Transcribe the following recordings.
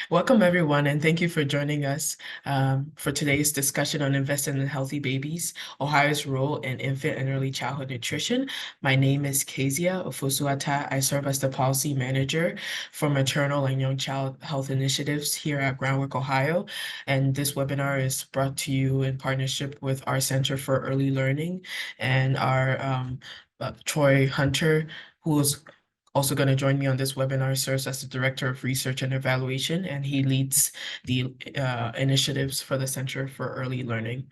Welcome, everyone, and thank you for joining us for today's discussion on investing in healthy babies, Ohio's role in infant and early childhood nutrition. My name is Kezia Ofosuata. I serve as the policy manager for maternal and young child health initiatives here at Groundwork Ohio. And this webinar is brought to you in partnership with our Center for Early Learning and our Troy Hunter, who is also going to join me on this webinar, serves as the Director of Research and Evaluation, and he leads the initiatives for the Center for Early Learning.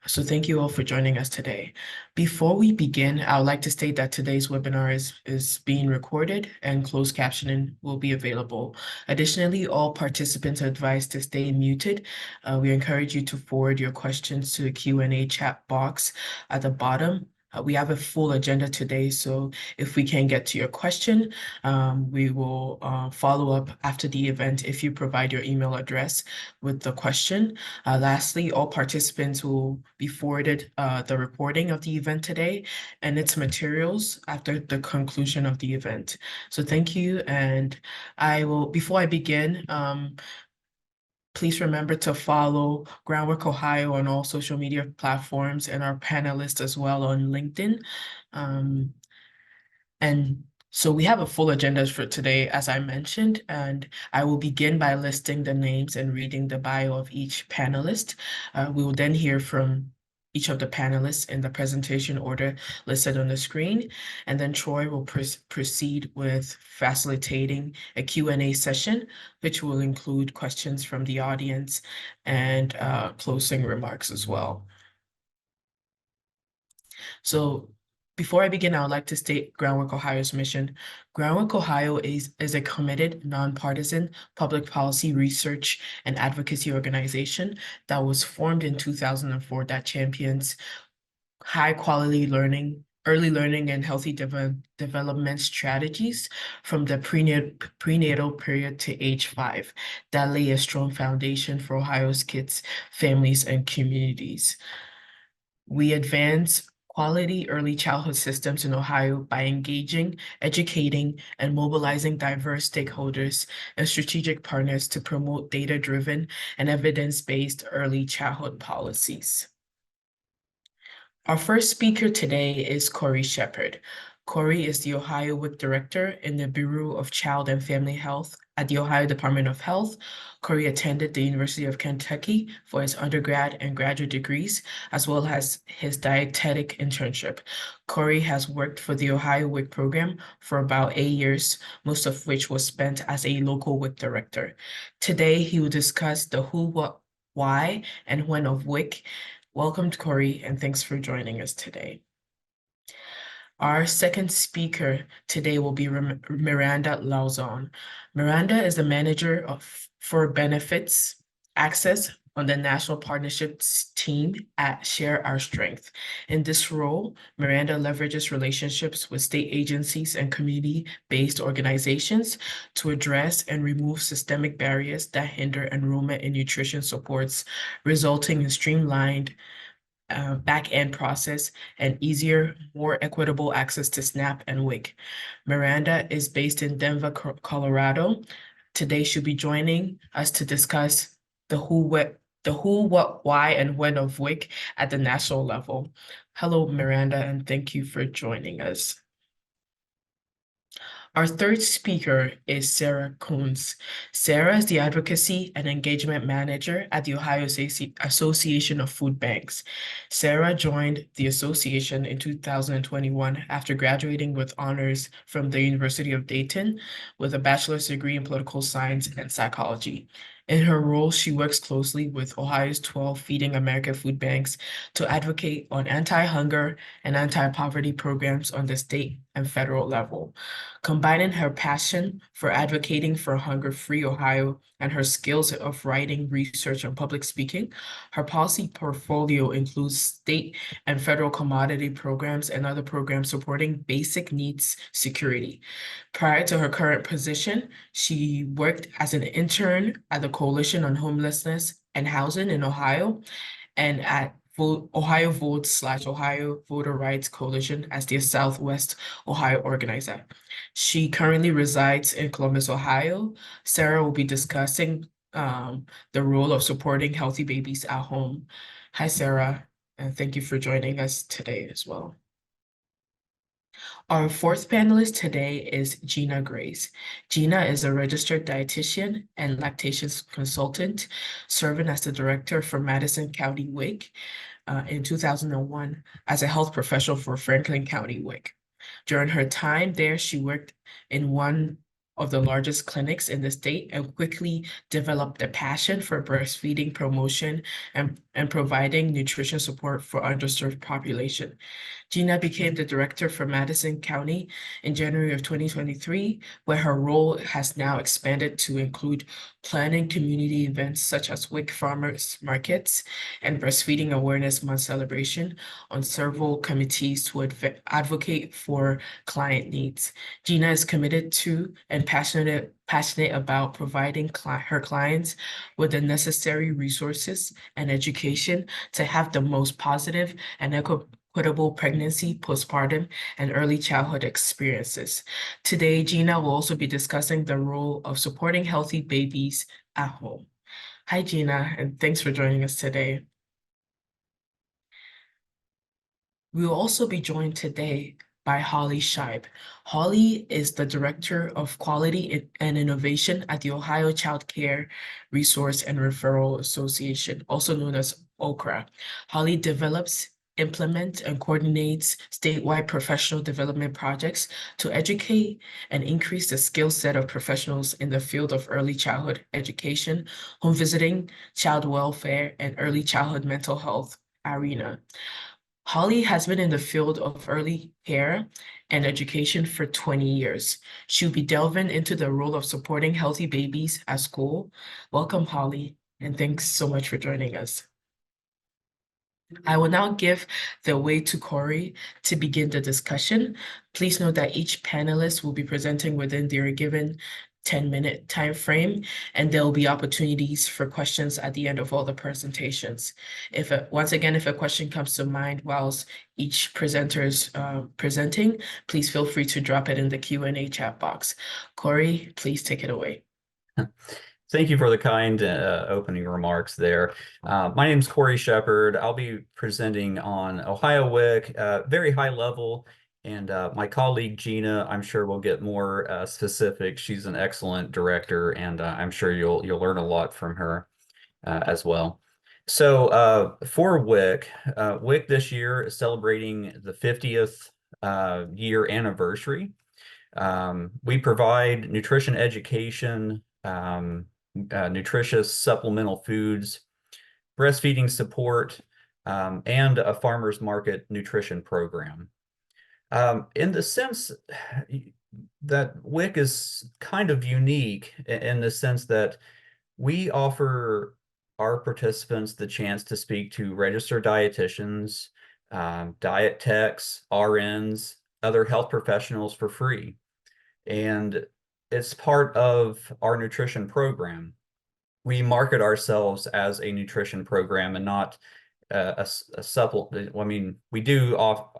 So thank you all for joining us today. Before we begin, I would like to state that today's webinar is being recorded and closed captioning will be available. Additionally, all participants are advised to stay muted. We encourage you to forward your questions to the Q&A chat box at the bottom. We have a full agenda today, so if we can get to your question, we will follow up after the event if you provide your email address with the question. Lastly, all participants will be forwarded the recording of the event today and its materials after the conclusion of the event. So thank you, and before I begin, please remember to follow Groundwork Ohio on all social media platforms and our panelists as well on LinkedIn. And so we have a full agenda for today, as I mentioned, and I will begin by listing the names and reading the bio of each panelist. We will then hear from each of the panelists in the presentation order listed on the screen, and then Troy will proceed with facilitating a Q&A session, which will include questions from the audience and closing remarks as well. So before I begin, I would like to state Groundwork Ohio's mission. Groundwork Ohio is a committed, nonpartisan public policy research and advocacy organization that was formed in 2004 that champions high quality learning, early learning and healthy development strategies from the prenatal period to age 5 that lay a strong foundation for Ohio's kids, families, and communities. We advance quality early childhood systems in Ohio by engaging, educating, and mobilizing diverse stakeholders and strategic partners to promote data-driven and evidence-based early childhood policies. Our first speaker today is Corey Shepard. Corey is the Ohio WIC Director in the Bureau of Child and Family Health at the Ohio Department of Health. Corey attended the University of Kentucky for his undergrad and graduate degrees, as well as his dietetic internship. Corey has worked for the Ohio WIC program for about 8 years, most of which was spent as a local WIC director. Today, he will discuss the who, what, why, and when of WIC. Welcome, Corey, and thanks for joining us today. Our second speaker today will be Miranda Lauzon. Miranda is the manager for benefits access on the National Partnerships team at Share Our Strength. In this role, Miranda leverages relationships with state agencies and community-based organizations to address and remove systemic barriers that hinder enrollment in nutrition supports, resulting in streamlined back-end process and easier, more equitable access to SNAP and WIC. Miranda is based in Denver, Colorado. Today she'll be joining us to discuss the who, what, why, and when of WIC at the national level. Hello, Miranda, and thank you for joining us. Our third speaker is Sarah Kuhns. Sarah is the Advocacy and Engagement Manager at the Ohio Association of Foodbanks. Sarah joined the association in 2021 after graduating with honors from the University of Dayton with a bachelor's degree in political science and psychology. In her role, she works closely with Ohio's 12 Feeding America food banks to advocate on anti-hunger and anti-poverty programs on the state and federal level. Combining her passion for advocating for hunger-free Ohio and her skills of writing, research, and public speaking, her policy portfolio includes state and federal commodity programs and other programs supporting basic needs security. Prior to her current position, she worked as an intern at the Coalition on Homelessness and Housing in Ohio and at Ohio Votes/Ohio Voter Rights Coalition as their Southwest Ohio organizer. She currently resides in Columbus, Ohio. Sarah will be discussing the role of supporting healthy babies at home. Hi, Sarah, and thank you for joining us today as well. Our fourth panelist today is Gina Grace. Gina is a registered dietitian and lactation consultant, serving as the director for Madison County WIC in 2001 as a health professional for Franklin County WIC. During her time there, she worked in one of the largest clinics in the state and quickly developed a passion for breastfeeding promotion and providing nutrition support for underserved population. Gina became the director for Madison County in January of 2023, where her role has now expanded to include planning community events such as WIC Farmers Markets and Breastfeeding Awareness Month celebration on several committees to advocate for client needs. Gina is committed to and passionate about providing her clients with the necessary resources and education to have the most positive and equitable pregnancy, postpartum, and early childhood experiences. Today, Gina will also be discussing the role of supporting healthy babies at home. Hi, Gina, and thanks for joining us today. We will also be joined today by Holly Scheibe. Holly is the Director of Quality and Innovation at the Ohio Child Care Resource and Referral Association, also known as OCRA. Holly develops, implements, and coordinates statewide professional development projects to educate and increase the skill set of professionals in the field of early childhood education, home visiting, child welfare, and early childhood mental health arena. Holly has been in the field of early care and education for 20 years. She'll be delving into the role of supporting healthy babies at school. Welcome, Holly, and thanks so much for joining us. I will now give the way to Corey to begin the discussion. Please note that each panelist will be presenting within their given 10-minute time frame, and there will be opportunities for questions at the end of all the presentations. Once again, if a question comes to mind whilst each presenter is presenting, please feel free to drop it in the Q&A chat box. Corey, please take it away. Thank you for the kind opening remarks there. My name is Corey Shepard. I'll be presenting on Ohio WIC, very high level, and my colleague Gina, I'm sure will get more specific. She's an excellent director, and I'm sure you'll learn a lot from her as well. So for WIC, WIC this year is celebrating the 50th year anniversary. We provide nutrition education, nutritious supplemental foods, breastfeeding support, and a farmers market nutrition program. In the sense that WIC is kind of unique in the sense that we offer our participants the chance to speak to registered dietitians, diet techs, RNs, other health professionals for free. And it's part of our nutrition program. We market ourselves as a nutrition program and not a supplement. I mean, we do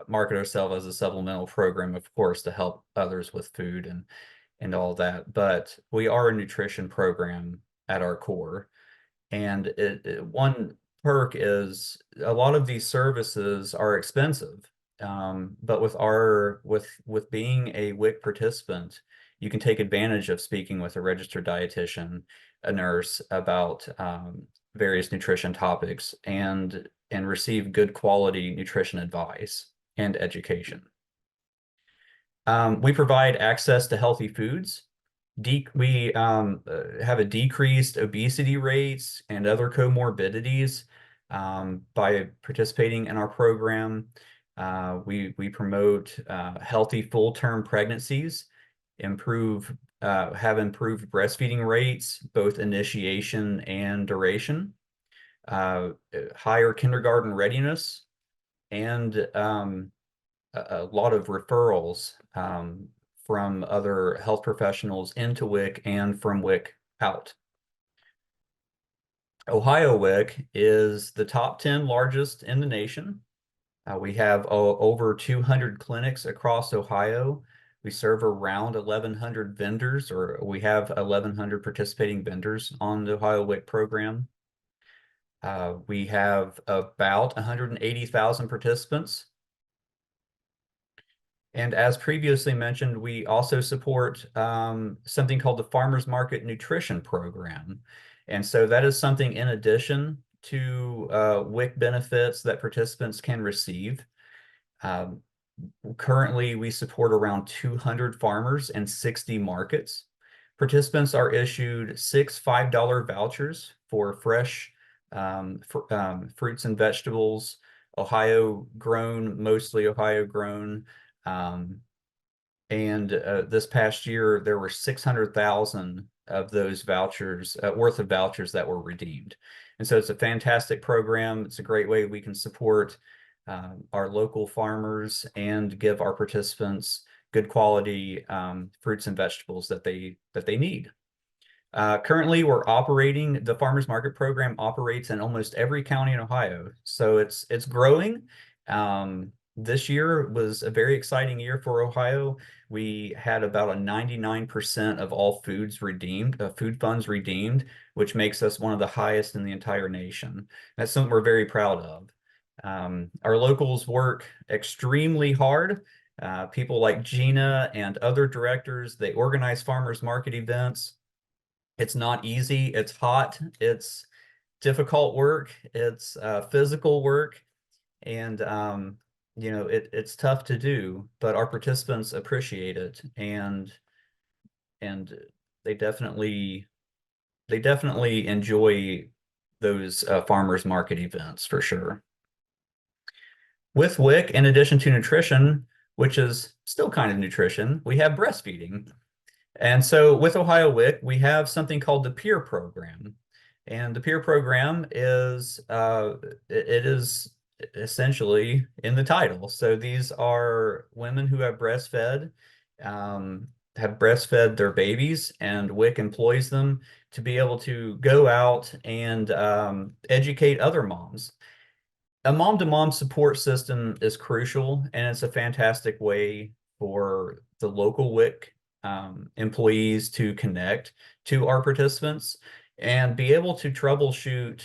market ourselves as a supplemental program, of course, to help others with food and all that. But we are a nutrition program at our core. And one perk is a lot of these services are expensive. But with being a WIC participant, you can take advantage of speaking with a registered dietitian, a nurse about various nutrition topics and receive good quality nutrition advice and education. We provide access to healthy foods. We have a decreased obesity rates and other comorbidities by participating in our program. We promote healthy full-term pregnancies, have improved breastfeeding rates, both initiation and duration, higher kindergarten readiness, and a lot of referrals from other health professionals into WIC and from WIC out. Ohio WIC is the top 10 largest in the nation. We have over 200 clinics across Ohio. We serve around 1,100 vendors, or we have 1,100 participating vendors on the Ohio WIC program. We have about 180,000 participants. And as previously mentioned, we also support something called the Farmers Market Nutrition Program. And so that is something in addition to WIC benefits that participants can receive. Um, Currently, we support around 200 farmers and 60 markets. Participants are issued 6 $5 vouchers for fresh fruits and vegetables, Ohio grown, mostly Ohio grown. Um, and this past year, there were 600,000 of those vouchers, worth of vouchers that were redeemed. And so it's a fantastic program. It's a great way we can support our local farmers and give our participants good quality fruits and vegetables that they need. Currently, we're operating, the farmers market program operates in almost every county in Ohio. So it's growing. This year was a very exciting year for Ohio. We had about a 99% of all foods redeemed, food funds redeemed, which makes us one of the highest in the entire nation. That's something we're very proud of. Our locals work extremely hard. People like Gina and other directors, they organize farmers market events. It's not easy. It's hot. It's difficult work. It's physical work. And, it's tough to do, but our participants appreciate it. And they definitely, they definitely enjoy those farmers market events for sure. With WIC, in addition to nutrition, which is still kind of nutrition, we have breastfeeding. And so with Ohio WIC, we have something called the peer program. And the peer program is, it is essentially in the title. So these are women who um, have breastfed their babies, and WIC employs them to be able to go out and educate other moms. A mom-to-mom support system is crucial, and it's a fantastic way for the local WIC employees to connect to our participants and be able to troubleshoot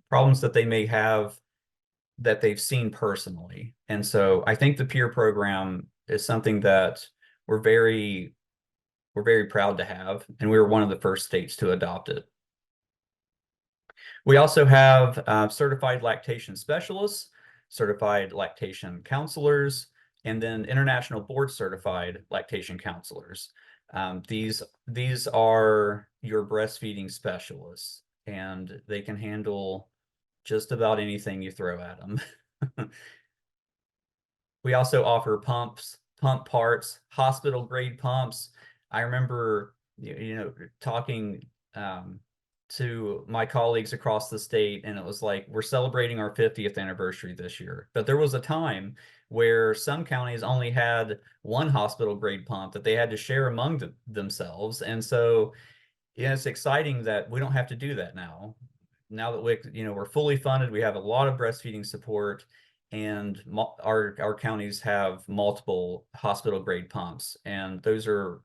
problems that they may have that they've seen personally. And so I think the peer program is something that we're very we're very proud to have, and we were one of the first states to adopt it. We also have certified lactation specialists, certified lactation counselors, and then international board certified lactation counselors. These are your breastfeeding specialists, and they can handle just about anything you throw at them. We also offer pump parts, hospital grade pumps. I remember, talking to my colleagues across the state, and it was like, we're celebrating our 50th anniversary this year. But there was a time where some counties only had one hospital grade pump that they had to share among themselves. And so, yeah, it's exciting that we don't have to do that now. Now that we're fully funded, we have a lot of breastfeeding support, and our counties have multiple hospital grade pumps, and those are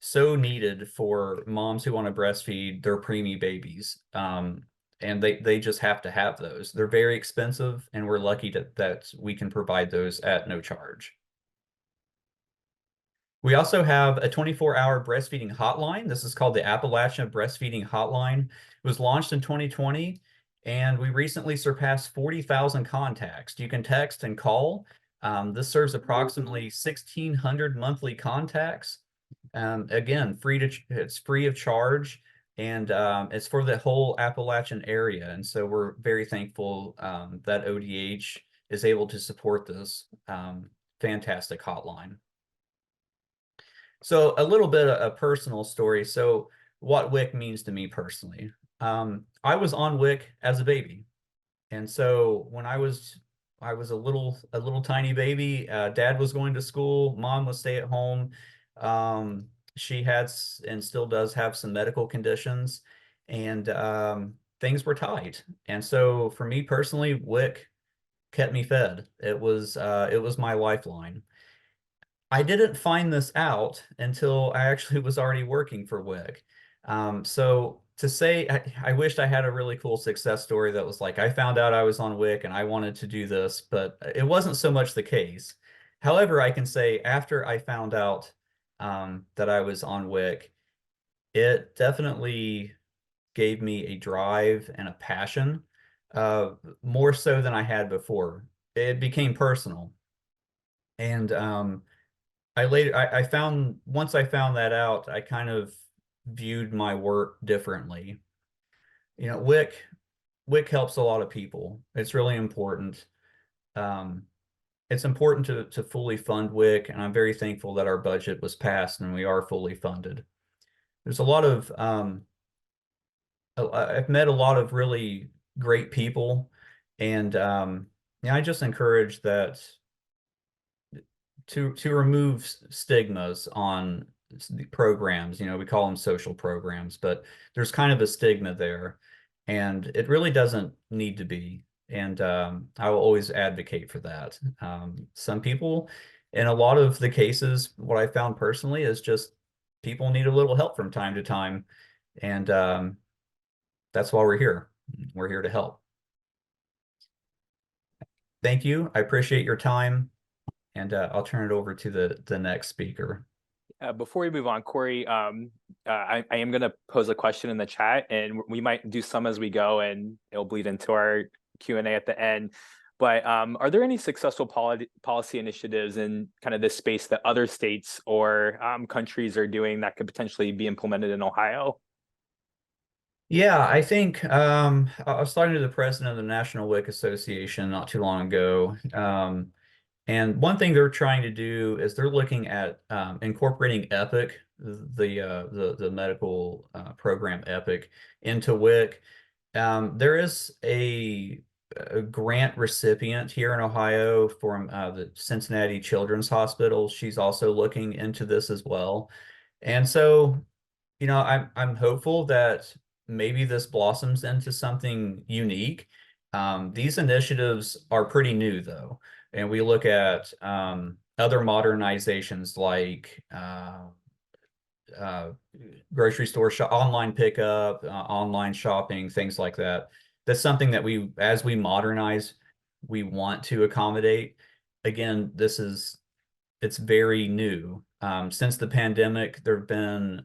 so needed for moms who want to breastfeed their preemie babies. And they just have to have those. They're very expensive, and we're lucky that we can provide those at no charge. We also have a 24-hour breastfeeding hotline. This is called the Appalachian Breastfeeding Hotline. It was launched in 2020, and we recently surpassed 40,000 contacts. You can text and call. This serves approximately 1,600 monthly contacts. Again, it's free of charge, and it's for the whole Appalachian area. And so we're very thankful that ODH is able to support this fantastic hotline. So a little bit of a personal story. So what WIC means to me personally. I was on WIC as a baby. And so when I was a little tiny baby, dad was going to school, mom was stay at home. she had and still does have some medical conditions, and things were tight. And so for me personally, WIC kept me fed. It was my lifeline. I didn't find this out until I actually was already working for WIC. So to say, I wished I had a really cool success story that was like, I found out I was on WIC and I wanted to do this, but it wasn't so much the case. However, I can say after I found out that I was on WIC, it definitely gave me a drive and a passion, uh, more so than I had before. It became personal. And I found once I found that out, I kind of viewed my work differently. You know, WIC helps a lot of people. It's really important. Um, it's important to fully fund WIC, and I'm very thankful that our budget was passed and we are fully funded. There's a lot of I've met a lot of really great people, and yeah, I just encourage that to remove stigmas on the programs. You know, we call them social programs, but there's kind of a stigma there, and it really doesn't need to be. And I will always advocate for that. Some people, in a lot of the cases, what I found personally is just people need a little help from time to time, and that's why we're here. We're here to help. Thank you. I appreciate your time, and I'll turn it over to the next speaker. Before we move on, Corey, I am going to pose a question in the chat, and we might do some as we go, and it'll bleed into our Q&A at the end. But are there any successful policy initiatives in kind of this space that other states or countries are doing that could potentially be implemented in Ohio? Yeah, I think I was talking to the president of the National WIC Association not too long ago. And one thing they're trying to do is they're looking at incorporating EPIC, the medical program EPIC, into WIC. There is a grant recipient here in Ohio from the Cincinnati Children's Hospital. She's also looking into this as well. And so, you know, I'm hopeful that maybe this blossoms into something unique. These initiatives are pretty new, though, and we look at other modernizations like grocery store online pickup, online shopping, things like that. That's something that as we modernize, we want to accommodate. Again, it's very new. Since the pandemic, there have been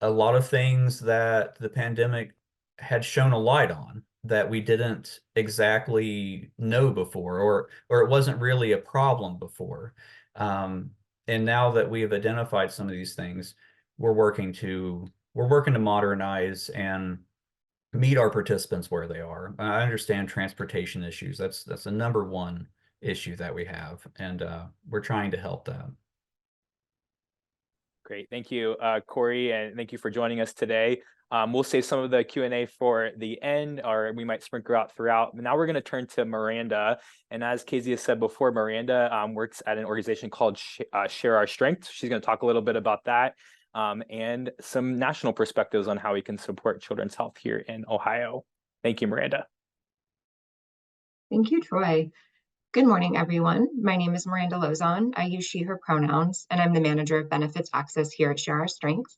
a lot of things that the pandemic had shown a light on that we didn't exactly know before, or it wasn't really a problem before. And now that we have identified some of these things, we're working to modernize and meet our participants where they are. I understand transportation issues. That's the number one issue that we have, and we're trying to help that. Great. Thank you, Corey, and thank you for joining us today. We'll save some of the Q&A for the end, or we might sprinkle out throughout. Now we're going to turn to Miranda. And as Kezia said before, Miranda works at an organization called Share Our Strength. She's going to talk a little bit about that and some national perspectives on how we can support children's health here in Ohio. Thank you, Miranda. Thank you, Troy. Good morning, everyone. My name is Miranda Lauzon. I use she, her pronouns, and I'm the manager of benefits access here at Share Our Strength.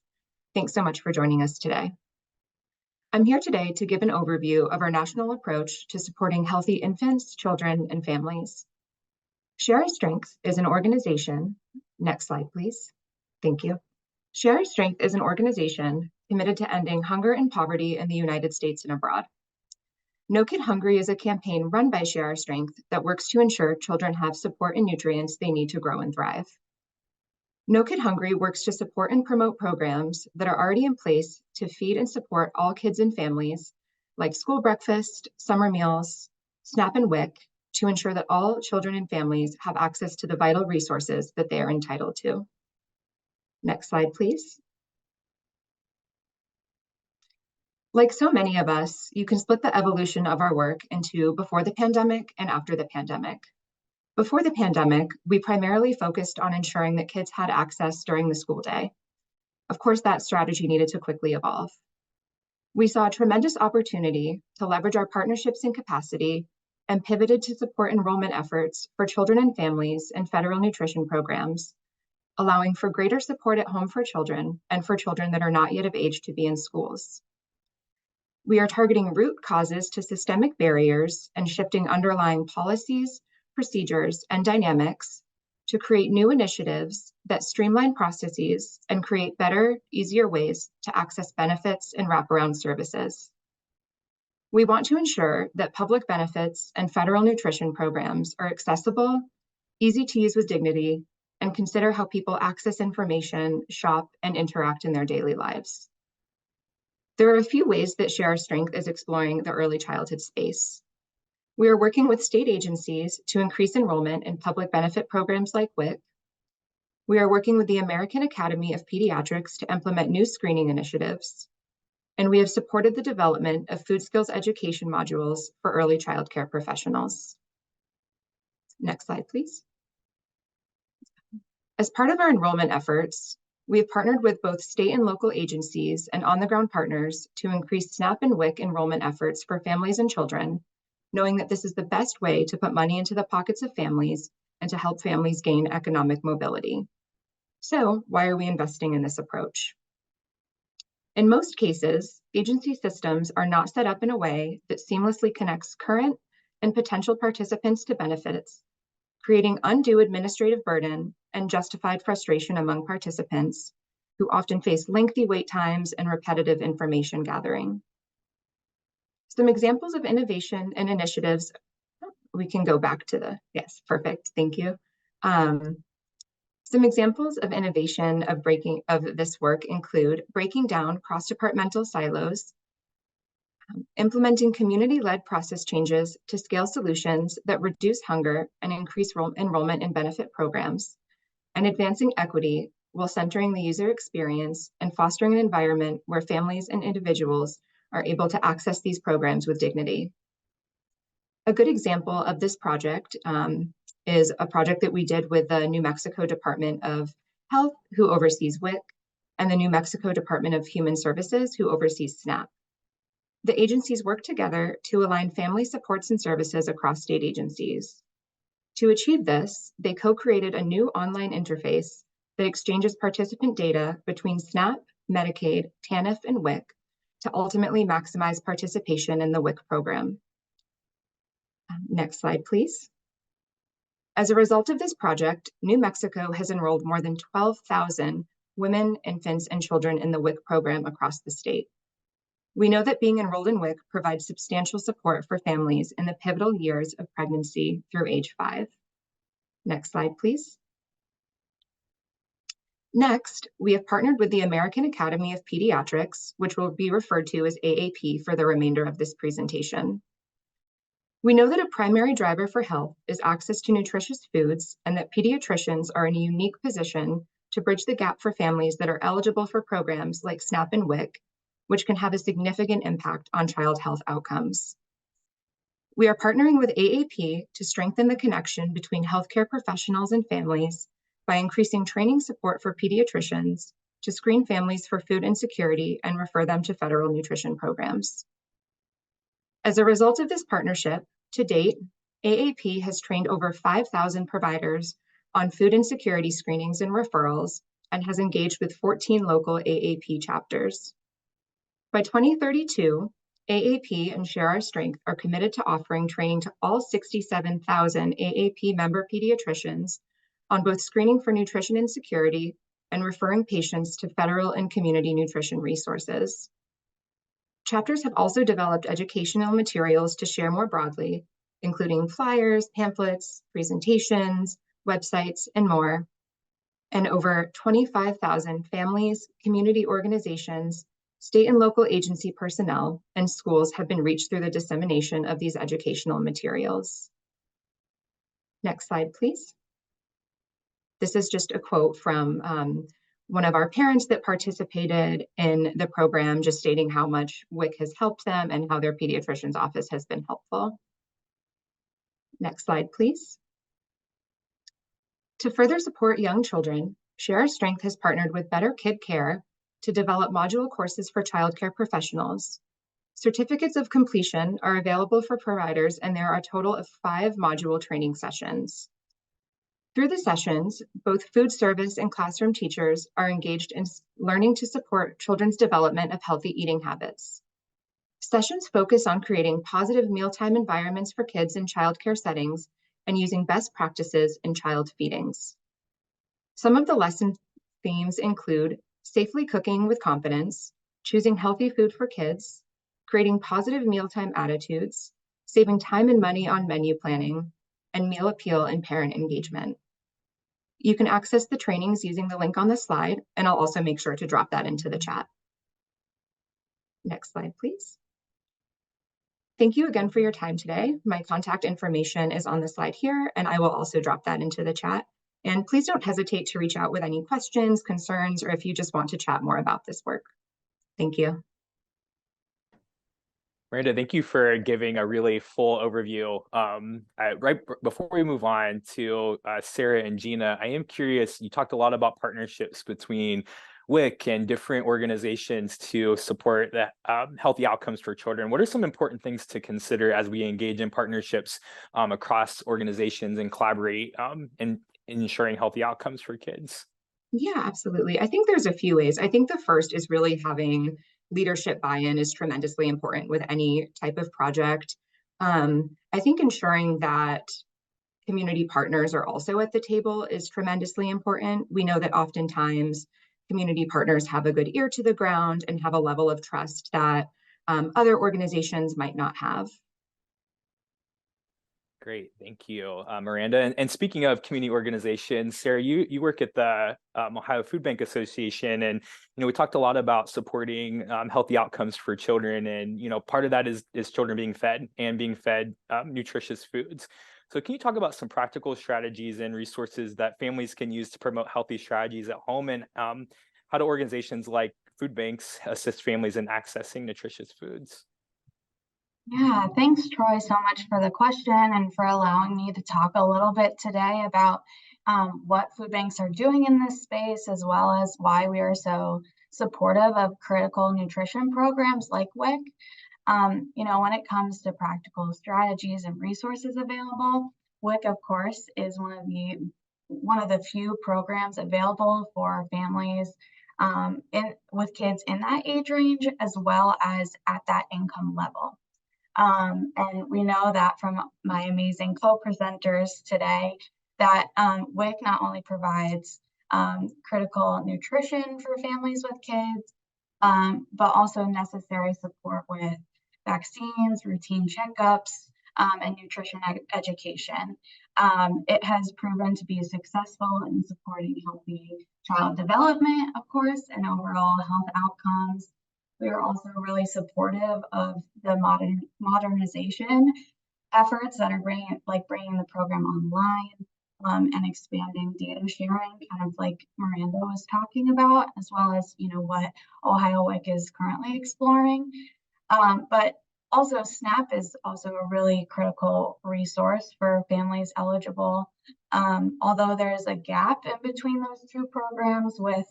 Thanks so much for joining us today. I'm here today to give an overview of our national approach to supporting healthy infants, children, and families. Share Our Strength is an organization. Next slide, please. Thank you. Share Our Strength is an organization committed to ending hunger and poverty in the United States and abroad. No Kid Hungry is a campaign run by Share Our Strength that works to ensure children have support and nutrients they need to grow and thrive. No Kid Hungry works to support and promote programs that are already in place to feed and support all kids and families, like school breakfast, summer meals, SNAP and WIC, to ensure that all children and families have access to the vital resources that they are entitled to. Next slide, please. Like so many of us, you can split the evolution of our work into before the pandemic and after the pandemic. Before the pandemic, we primarily focused on ensuring that kids had access during the school day. Of course, that strategy needed to quickly evolve. We saw a tremendous opportunity to leverage our partnerships and capacity and pivoted to support enrollment efforts for children and families in federal nutrition programs, allowing for greater support at home for children and for children that are not yet of age to be in schools. We are targeting root causes to systemic barriers and shifting underlying policies, procedures, and dynamics to create new initiatives that streamline processes and create better, easier ways to access benefits and wraparound services. We want to ensure that public benefits and federal nutrition programs are accessible, easy to use with dignity, and consider how people access information, shop, and interact in their daily lives. There are a few ways that Share Our Strength is exploring the early childhood space. We are working with state agencies to increase enrollment in public benefit programs like WIC. We are working with the American Academy of Pediatrics to implement new screening initiatives. And we have supported the development of food skills education modules for early childcare professionals. Next slide, please. As part of our enrollment efforts, we have partnered with both state and local agencies and on-the-ground partners to increase SNAP and WIC enrollment efforts for families and children, knowing that this is the best way to put money into the pockets of families and to help families gain economic mobility. So, why are we investing in this approach? In most cases, agency systems are not set up in a way that seamlessly connects current and potential participants to benefits, creating undue administrative burden and justified frustration among participants who often face lengthy wait times and repetitive information gathering. Some examples of innovation and initiatives, we can go back to the, yes, perfect, thank you. Some examples of innovation of this work include breaking down cross-departmental silos, implementing community-led process changes to scale solutions that reduce hunger and increase enrollment in benefit programs, and advancing equity while centering the user experience and fostering an environment where families and individuals are able to access these programs with dignity. A good example of this project is a project that we did with the New Mexico Department of Health, who oversees WIC, and the New Mexico Department of Human Services, who oversees SNAP. The agencies work together to align family supports and services across state agencies. To achieve this, they co-created a new online interface that exchanges participant data between SNAP, Medicaid, TANF, and WIC to ultimately maximize participation in the WIC program. Next slide, please. As a result of this project, New Mexico has enrolled more than 12,000 women, infants, and children in the WIC program across the state. We know that being enrolled in WIC provides substantial support for families in the pivotal years of pregnancy through age 5. Next slide, please. Next, we have partnered with the American Academy of Pediatrics, which will be referred to as AAP for the remainder of this presentation. We know that a primary driver for health is access to nutritious foods, and that pediatricians are in a unique position to bridge the gap for families that are eligible for programs like SNAP and WIC, which can have a significant impact on child health outcomes. We are partnering with AAP to strengthen the connection between healthcare professionals and families by increasing training support for pediatricians to screen families for food insecurity and refer them to federal nutrition programs. As a result of this partnership, to date, AAP has trained over 5,000 providers on food insecurity screenings and referrals and has engaged with 14 local AAP chapters. By 2032, AAP and Share Our Strength are committed to offering training to all 67,000 AAP member pediatricians on both screening for nutrition insecurity and referring patients to federal and community nutrition resources. Chapters have also developed educational materials to share more broadly, including flyers, pamphlets, presentations, websites, and more. And over 25,000 families, community organizations, state and local agency personnel, and schools have been reached through the dissemination of these educational materials. Next slide, please. This is just a quote from one of our parents that participated in the program, just stating how much WIC has helped them and how their pediatrician's office has been helpful. Next slide, please. To further support young children, Share Our Strength has partnered with Better Kid Care to develop module courses for childcare professionals. Certificates of completion are available for providers, and there are a total of 5 module training sessions. Through the sessions, both food service and classroom teachers are engaged in learning to support children's development of healthy eating habits. Sessions focus on creating positive mealtime environments for kids in childcare settings and using best practices in child feedings. Some of the lesson themes include safely cooking with confidence, choosing healthy food for kids, creating positive mealtime attitudes, saving time and money on menu planning, and meal appeal and parent engagement. You can access the trainings using the link on the slide, and I'll also make sure to drop that into the chat. Next slide, please. Thank you again for your time today. My contact information is on the slide here, and I will also drop that into the chat. And please don't hesitate to reach out with any questions, concerns, or if you just want to chat more about this work. Thank you. Miranda, thank you for giving a really full overview. Right before we move on to Sarah and Gina, I am curious, you talked a lot about partnerships between WIC and different organizations to support the healthy outcomes for children. What are some important things to consider as we engage in partnerships across organizations and collaborate in ensuring healthy outcomes for kids? Yeah, absolutely. I think there's a few ways. I think the first is really having leadership buy-in is tremendously important with any type of project. I think ensuring that community partners are also at the table is tremendously important. We know that oftentimes community partners have a good ear to the ground and have a level of trust that other organizations might not have. Great, thank you, Miranda. And speaking of community organizations, Sarah, you work at the Ohio Food Bank Association, and we talked a lot about supporting healthy outcomes for children, and part of that is children being fed nutritious foods. So can you talk about some practical strategies and resources that families can use to promote healthy strategies at home, and how do organizations like food banks assist families in accessing nutritious foods? Yeah, thanks, Troy, so much for the question and for allowing me to talk a little bit today about what food banks are doing in this space, as well as why we are so supportive of critical nutrition programs like WIC. When it comes to practical strategies and resources available, WIC, of course, is one of the few programs available for families with kids in that age range, as well as at that income level. And we know that from my amazing co-presenters today that WIC not only provides critical nutrition for families with kids, but also necessary support with vaccines, routine checkups, and nutrition education. It has proven to be successful in supporting healthy child development, of course, and overall health outcomes. We are also really supportive of the modernization efforts that are bringing the program online and expanding data sharing, kind of like Miranda was talking about, as well as what Ohio WIC is currently exploring. But also, SNAP is also a really critical resource for families eligible. Although there's a gap in between those two programs, with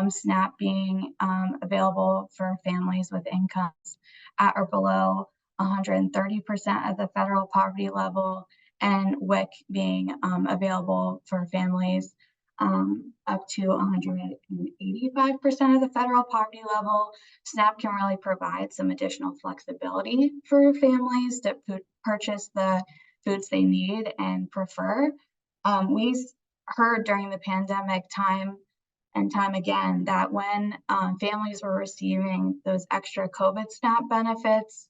SNAP being available for families with incomes at or below 130% of the federal poverty level, and WIC being available for families up to 185% of the federal poverty level. SNAP can really provide some additional flexibility for families to purchase the foods they need and prefer. We heard during the pandemic time and time again that when families were receiving those extra COVID SNAP benefits,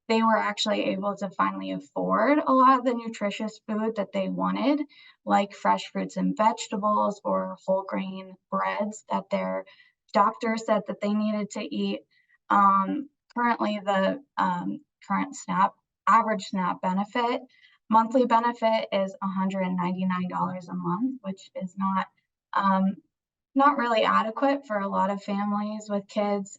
they were actually able to finally afford a lot of the nutritious food that they wanted, like fresh fruits and vegetables or whole grain breads that their doctor said that they needed to eat. Currently, the current average SNAP monthly benefit is $199 a month, which is not really adequate for a lot of families with kids.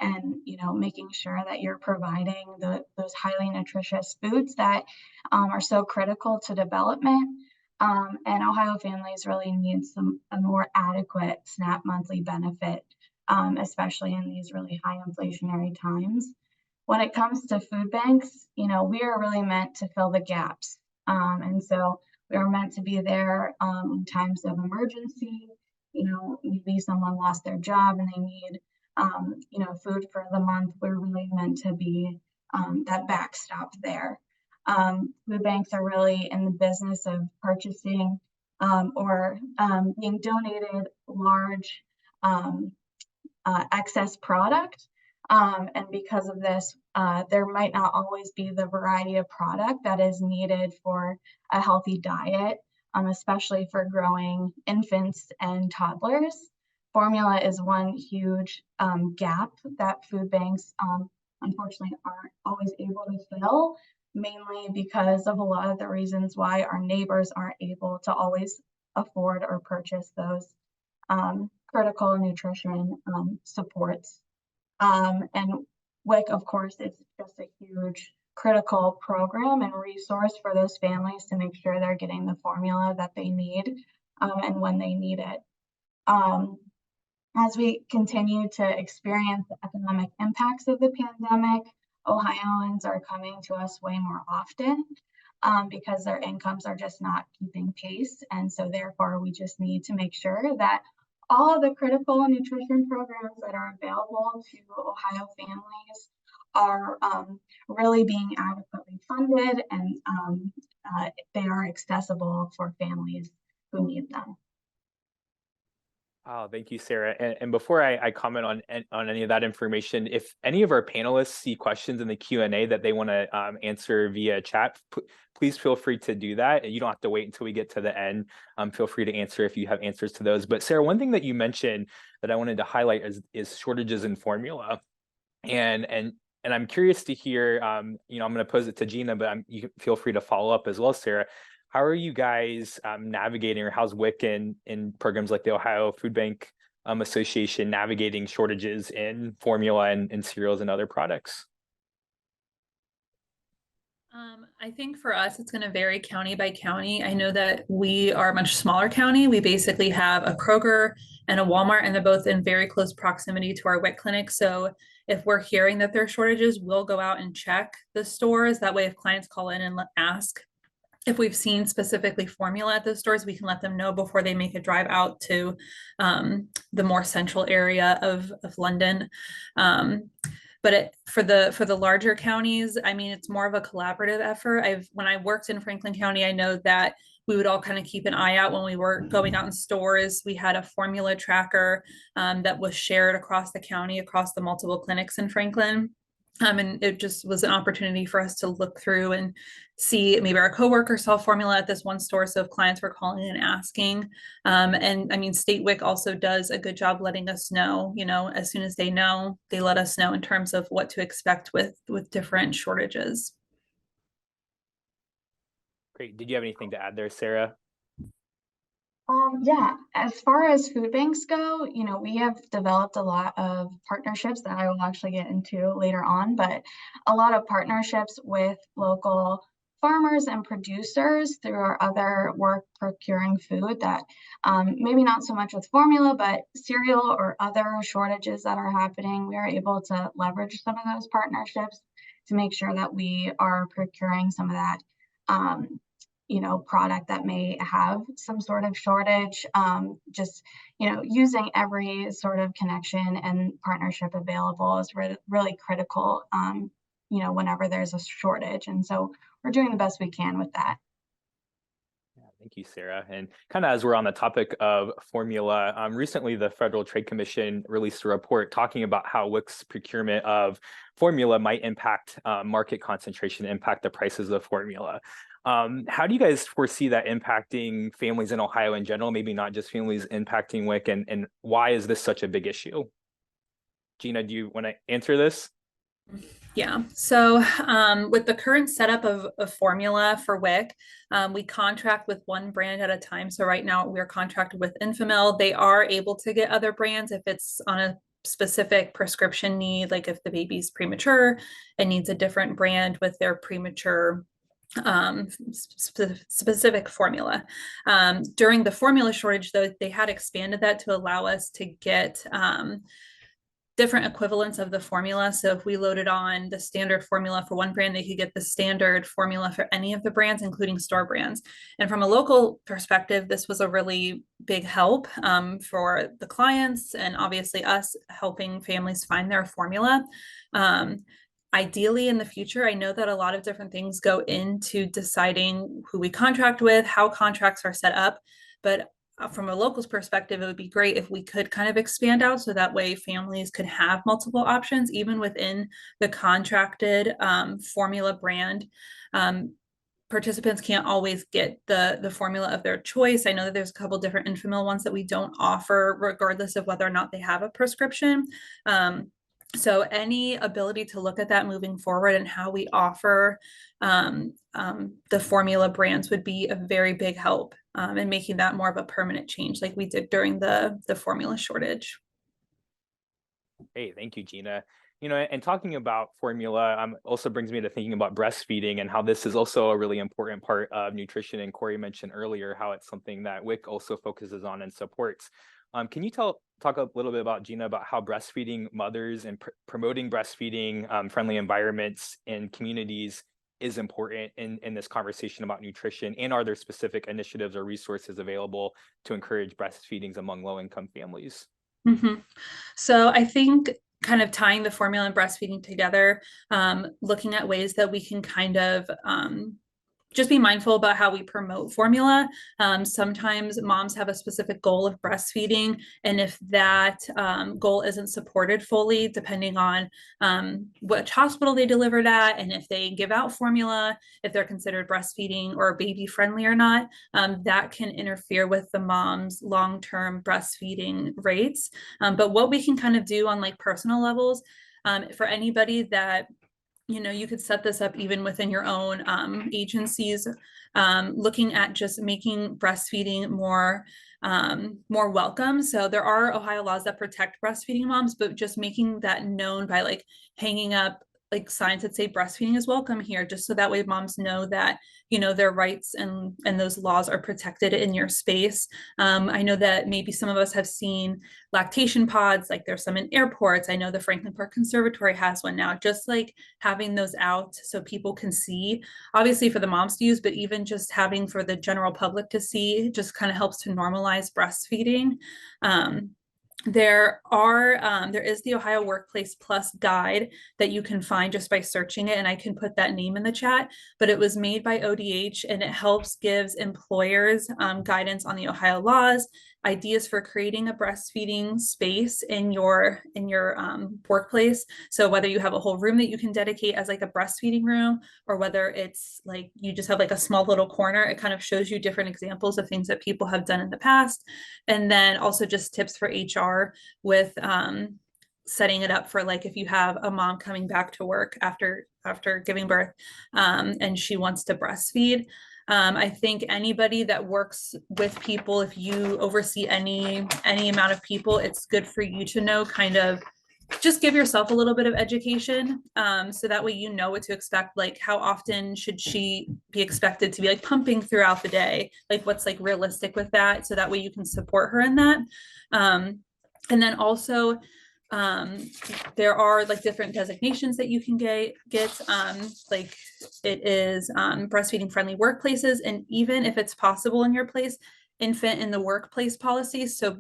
And making sure that you're providing those highly nutritious foods that are so critical to development. And Ohio families really need a more adequate SNAP monthly benefit especially in these really high inflationary times. When it comes to food banks, we are really meant to fill the gaps. And so we are meant to be there in times of emergency. Maybe someone lost their job and they need, food for the month. We're really meant to be that backstop there. Food banks are really in the business of purchasing or being donated large excess product. And because of this, there might not always be the variety of product that is needed for a healthy diet, especially for growing infants and toddlers. Formula is one huge gap that food banks unfortunately aren't always able to fill, mainly because of a lot of the reasons why our neighbors aren't able to always afford or purchase those critical nutrition supports. And WIC, of course, is just a huge critical program and resource for those families to make sure they're getting the formula that they need and when they need it. As we continue to experience the economic impacts of the pandemic, Ohioans are coming to us way more often because their incomes are just not keeping pace. And so therefore, we just need to make sure that all of the critical nutrition programs that are available to Ohio families are really being adequately funded and they are accessible for families who need them. Oh, thank you, Sarah. And before I comment on any of that information, if any of our panelists see questions in the Q&A that they want to answer via chat, please feel free to do that. You don't have to wait until we get to the end. Feel free to answer if you have answers to those. But Sarah, one thing that you mentioned that I wanted to highlight is shortages in formula. And I'm curious to hear, I'm going to pose it to Gina, but you can feel free to follow up as well, Sarah. How are you guys navigating, or how's WIC in programs like the Ohio Food Bank Association navigating shortages in formula and cereals and other products? I think for us, it's going to vary county by county. I know that we are a much smaller county. We basically have a Kroger and a Walmart, and they're both in very close proximity to our WIC clinic. So if we're hearing that there are shortages, we'll go out and check the stores. That way, if clients call in and ask if we've seen specifically formula at those stores, we can let them know before they make a drive out to the more central area of London. But for the larger counties, I mean, it's more of a collaborative effort. When I worked in Franklin County, I know that we would all kind of keep an eye out when we were going out in stores. We had a formula tracker that was shared across the county, across the multiple clinics in Franklin. And it just was an opportunity for us to look through and see maybe our coworkers saw formula at this one store. So if clients were calling and asking, and I mean, State WIC also does a good job letting us know, as soon as they know, they let us know in terms of what to expect with different shortages. Great. Did you have anything to add there, Sarah? Yeah, as far as food banks go, we have developed a lot of partnerships that I will actually get into later on, but a lot of partnerships with local farmers and producers through our other work procuring food that maybe not so much with formula, but cereal or other shortages that are happening. We are able to leverage some of those partnerships to make sure that we are procuring some of that product that may have some sort of shortage, just, using every sort of connection and partnership available is really critical, whenever there's a shortage. And so we're doing the best we can with that. Yeah, thank you, Sarah. And kind of as we're on the topic of formula, recently the Federal Trade Commission released a report talking about how WIC's procurement of formula might impact market concentration, impact the prices of formula. How do you guys foresee that impacting families in Ohio in general, maybe not just families impacting WIC, and why is this such a big issue? Gina, do you want to answer this? Yeah, so with the current setup of formula for WIC, we contract with one brand at a time. So right now we're contracted with Infamil. They are able to get other brands if it's on a specific prescription need, like if the baby's premature and needs a different brand with their premature specific formula. During the formula shortage, though, they had expanded that to allow us to get different equivalents of the formula. So if we loaded on the standard formula for one brand, they could get the standard formula for any of the brands, including store brands. And from a local perspective, this was a really big help for the clients and obviously us helping families find their formula. Ideally in the future, I know that a lot of different things go into deciding who we contract with, how contracts are set up, but from a local's perspective, it would be great if we could kind of expand out so that way families could have multiple options, even within the contracted formula brand. Participants can't always get the formula of their choice. I know that there's a couple different infant ones that we don't offer, regardless of whether or not they have a prescription. So any ability to look at that moving forward and how we offer the formula brands would be a very big help in making that more of a permanent change like we did during the formula shortage. Hey, thank you, Gina. And talking about formula also brings me to thinking about breastfeeding and how this is also a really important part of nutrition. And Corey mentioned earlier how it's something that WIC also focuses on and supports. Can you talk a little bit about, Gina, about how breastfeeding mothers and promoting breastfeeding friendly environments in communities is important in this conversation about nutrition? And are there specific initiatives or resources available to encourage breastfeedings among low-income families? Mm-hmm. So I think kind of tying the formula and breastfeeding together, looking at ways that we can kind of just be mindful about how we promote formula. Sometimes moms have a specific goal of breastfeeding, and if that goal isn't supported fully, depending on which hospital they delivered at, and if they give out formula, if they're considered breastfeeding or baby friendly or not, that can interfere with the mom's long-term breastfeeding rates. But what we can kind of do on like personal levels, for anybody that you could set this up even within your own agencies, looking at just making breastfeeding more welcome. So there are Ohio laws that protect breastfeeding moms, but just making that known by like hanging up like signs that say breastfeeding is welcome here, just so that way moms know that their rights and those laws are protected in your space. I know that maybe some of us have seen lactation pods, like there's some in airports. I know the Franklin Park Conservatory has one now, just like having those out so people can see, obviously for the moms to use, but even just having for the general public to see, just kind of helps to normalize breastfeeding. There is the Ohio Workplace Plus guide that you can find just by searching it, and I can put that name in the chat, but it was made by ODH and it gives employers guidance on the Ohio laws, ideas for creating a breastfeeding space in your workplace. So whether you have a whole room that you can dedicate as like a breastfeeding room, or whether it's like you just have like a small little corner, it kind of shows you different examples of things that people have done in the past. And then also just tips for HR with setting it up for like if you have a mom coming back to work after giving birth and she wants to breastfeed. I think anybody that works with people, if you oversee any amount of people, it's good for you to know, kind of just give yourself a little bit of education, so that way you know what to expect, like how often should she be expected to be like pumping throughout the day, like what's like realistic with that, so that way you can support her in that. And then also there are like different designations that you can get like it is breastfeeding friendly workplaces, and even if it's possible in your place, infant in the workplace policies, so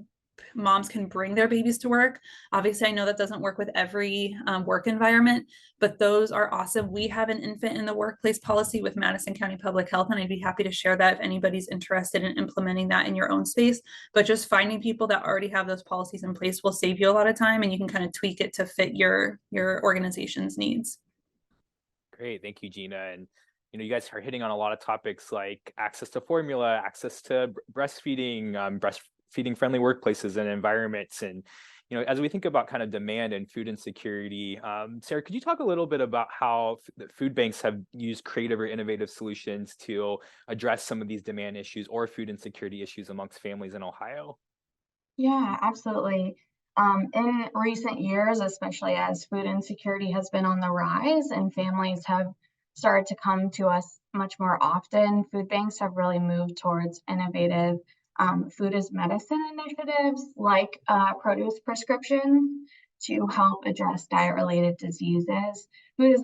moms can bring their babies to work. Obviously, I know that doesn't work with every work environment, but those are awesome. We have an infant in the workplace policy with Madison County Public Health, and I'd be happy to share that if anybody's interested in implementing that in your own space. But just finding people that already have those policies in place will save you a lot of time, and you can kind of tweak it to fit your organization's needs. Great, thank you, Gina. And you guys are hitting on a lot of topics like access to formula, access to breastfeeding, breastfeeding friendly workplaces and environments. And as we think about kind of demand and food insecurity, Sarah, could you talk a little bit about how food banks have used creative or innovative solutions to address some of these demand issues or food insecurity issues amongst families in Ohio? Yeah, absolutely. In recent years, especially as food insecurity has been on the rise and families have started to come to us much more often, food banks have really moved towards innovative food as medicine initiatives like produce prescription. to help address diet-related diseases. Food as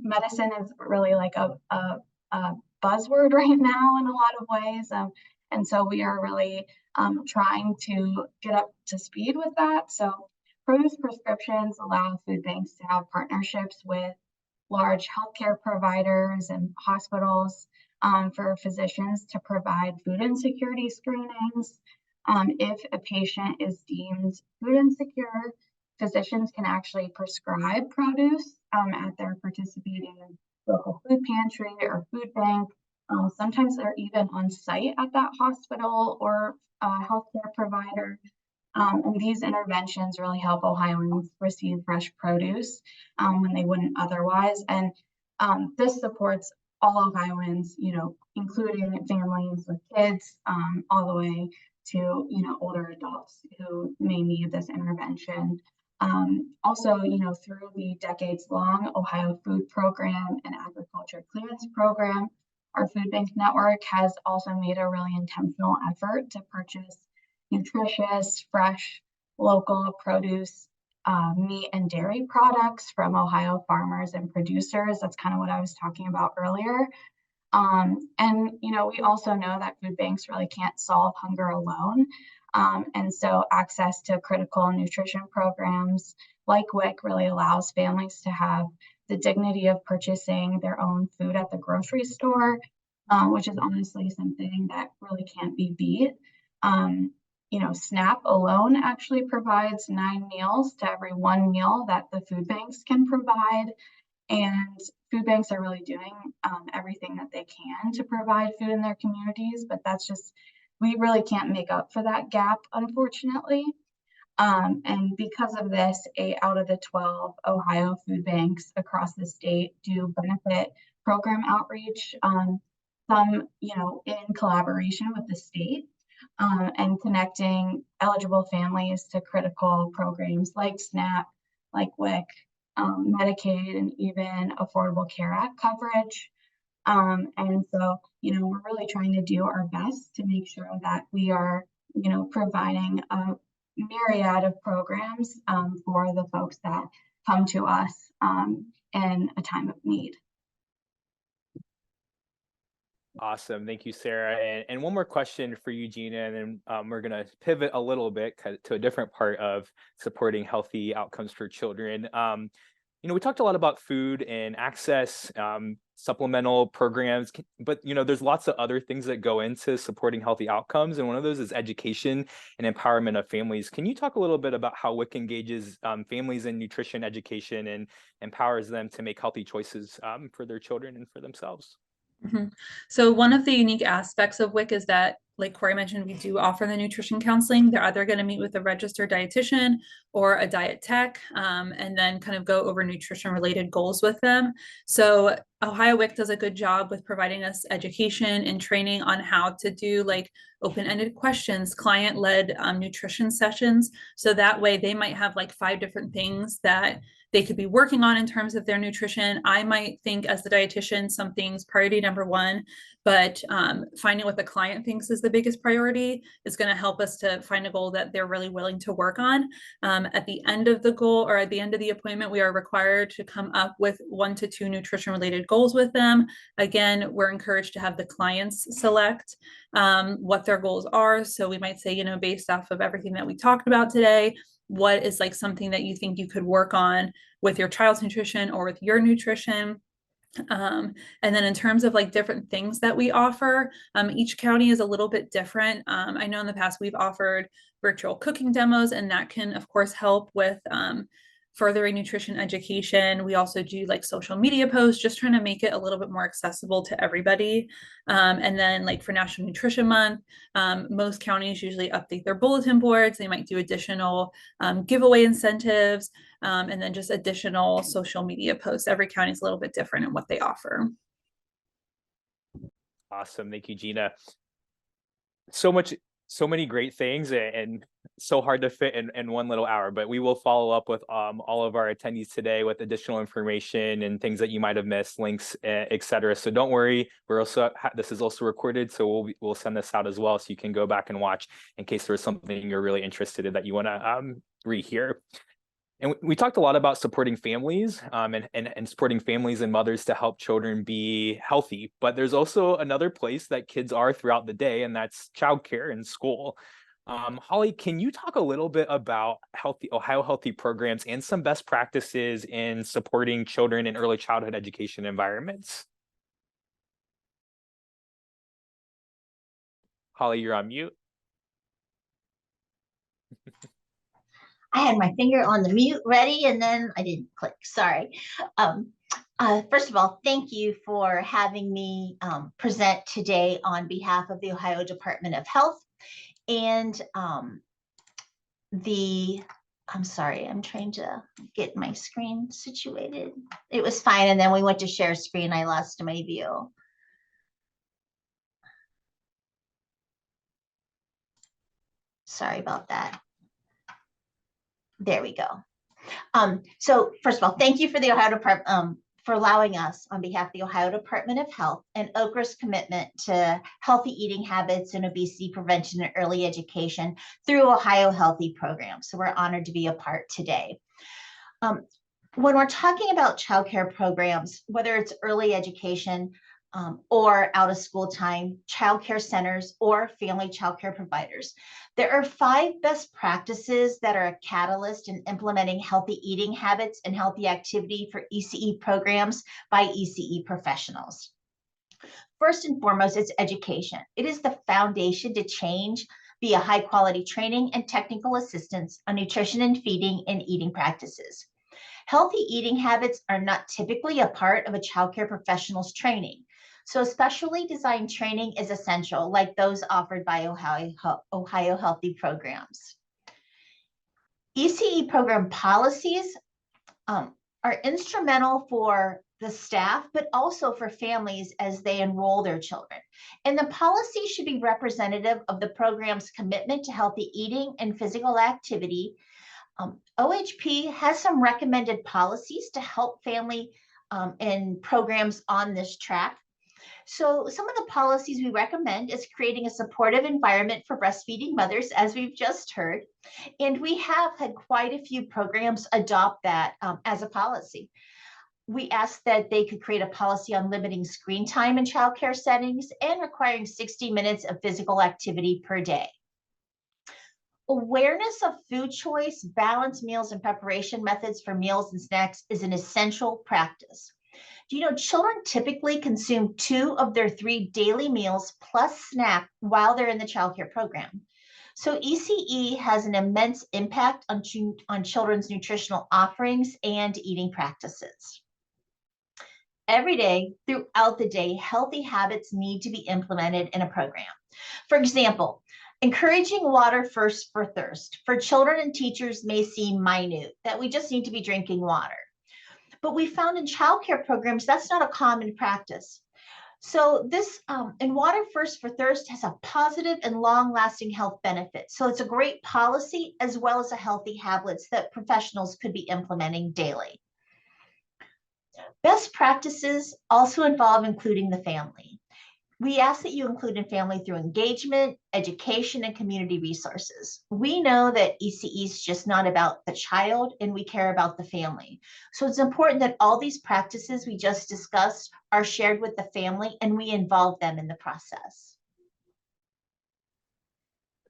medicine is really like a buzzword right now in a lot of ways. And so we are really trying to get up to speed with that. So produce prescriptions allow food banks to have partnerships with large healthcare providers and hospitals for physicians to provide food insecurity screenings. If a patient is deemed food insecure, physicians can actually prescribe produce at their participating local food pantry or food bank. Sometimes they're even on site at that hospital or healthcare provider. And these interventions really help Ohioans receive fresh produce when they wouldn't otherwise. And this supports all Ohioans, including families with kids, all the way to, older adults who may need this intervention. Also, through the decades-long Ohio Food Program and Agriculture Clearance Program, our food bank network has also made a really intentional effort to purchase nutritious, fresh, local produce, meat and dairy products from Ohio farmers and producers. That's kind of what I was talking about earlier. And, we also know that food banks really can't solve hunger alone. And so access to critical nutrition programs like WIC really allows families to have the dignity of purchasing their own food at the grocery store, which is honestly something that really can't be beat. SNAP alone actually provides 9 meals to every 1 meal that the food banks can provide. And food banks are really doing everything that they can to provide food in their communities, but we really can't make up for that gap, unfortunately. And because of this, 8 out of the 12 Ohio food banks across the state do benefit program outreach, some, in collaboration with the state, and connecting eligible families to critical programs like SNAP, like WIC, Medicaid, and even Affordable Care Act coverage. And so, we're really trying to do our best to make sure that we are, providing a myriad of programs for the folks that come to us in a time of need. Awesome. Thank you, Sarah. And one more question for you, Gina, and then we're going to pivot a little bit to a different part of supporting healthy outcomes for children. We talked a lot about food and access, supplemental programs, but there's lots of other things that go into supporting healthy outcomes, and one of those is education and empowerment of families. Can you talk a little bit about how WIC engages families in nutrition education and empowers them to make healthy choices for their children and for themselves? Mm-hmm. So one of the unique aspects of WIC is that, like Corey mentioned, we do offer the nutrition counseling. They're either going to meet with a registered dietitian or a diet tech, and then kind of go over nutrition related goals with them. So Ohio WIC does a good job with providing us education and training on how to do like open-ended questions, client-led nutrition sessions. So that way they might have like 5 different things that they could be working on in terms of their nutrition. I might think as the dietitian, something's priority number 1, but finding what the client thinks is the biggest priority is going to help us to find a goal that they're really willing to work on. At the end of the goal or at the end of the appointment, we are required to come up with 1 to 2 nutrition related goals with them. Again, we're encouraged to have the clients select what their goals are. So we might say, based off of everything that we talked about today, what is like something that you think you could work on with your child's nutrition or with your nutrition? And then in terms of like different things that we offer, each county is a little bit different. I know in the past we've offered virtual cooking demos, and that can of course help with furthering nutrition education. We also do like social media posts, just trying to make it a little bit more accessible to everybody. And then like for National Nutrition Month, most counties usually update their bulletin boards. They might do additional giveaway incentives, and then just additional social media posts. Every county is a little bit different in what they offer. Awesome. Thank you, Gina. So many great things and so hard to fit in 1 little hour, but we will follow up with all of our attendees today with additional information and things that you might have missed, links, etc. So don't worry, this is also recorded, so we'll send this out as well, so you can go back and watch in case there's something you're really interested in that you want to rehear. And we talked a lot about supporting families and supporting families and mothers to help children be healthy. But there's also another place that kids are throughout the day, and that's childcare and school. Holly, can you talk a little bit about Ohio Healthy programs and some best practices in supporting children in early childhood education environments? Holly, you're on mute. I had my finger on the mute ready and then I didn't click, sorry. First of all, thank you for having me present today on behalf of the Ohio Department of Health and I'm sorry, I'm trying to get my screen situated. It was fine, and then we went to share screen, I lost my view. Sorry about that. There we go. So first of all, thank you for the Ohio Department for allowing us on behalf of the Ohio Department of Health and OCRA's commitment to healthy eating habits and obesity prevention and early education through Ohio Healthy programs. So we're honored to be a part today. When we're talking about childcare programs, whether it's early education or out of school time, childcare centers, or family childcare providers, there are 5 best practices that are a catalyst in implementing healthy eating habits and healthy activity for ECE programs by ECE professionals. First and foremost, it's education. It is the foundation to change via high quality training and technical assistance on nutrition and feeding and eating practices. Healthy eating habits are not typically a part of a childcare professional's training. So specially designed training is essential, like those offered by Ohio Healthy programs. ECE program policies are instrumental for the staff, but also for families as they enroll their children. And the policy should be representative of the program's commitment to healthy eating and physical activity. OHP has some recommended policies to help family and programs on this track. So some of the policies we recommend is creating a supportive environment for breastfeeding mothers, as we've just heard. And we have had quite a few programs adopt that as a policy. We asked that they could create a policy on limiting screen time in childcare settings and requiring 60 minutes of physical activity per day. Awareness of food choice, balanced meals, and preparation methods for meals and snacks is an essential practice. Do you know children typically consume 2 of their 3 daily meals plus snack while they're in the childcare program? So ECE has an immense impact on children's nutritional offerings and eating practices. Every day, throughout the day, healthy habits need to be implemented in a program. For example, encouraging water first for thirst. For children and teachers may seem minute, that we just need to be drinking water. But we found in childcare programs, that's not a common practice. So this, and water first for thirst has a positive and long-lasting health benefit. So it's a great policy as well as a healthy habits that professionals could be implementing daily. Best practices also involve including the family. We ask that you include in family through engagement, education, and community resources. We know that ECE is just not about the child, and we care about the family. So it's important that all these practices we just discussed are shared with the family and we involve them in the process.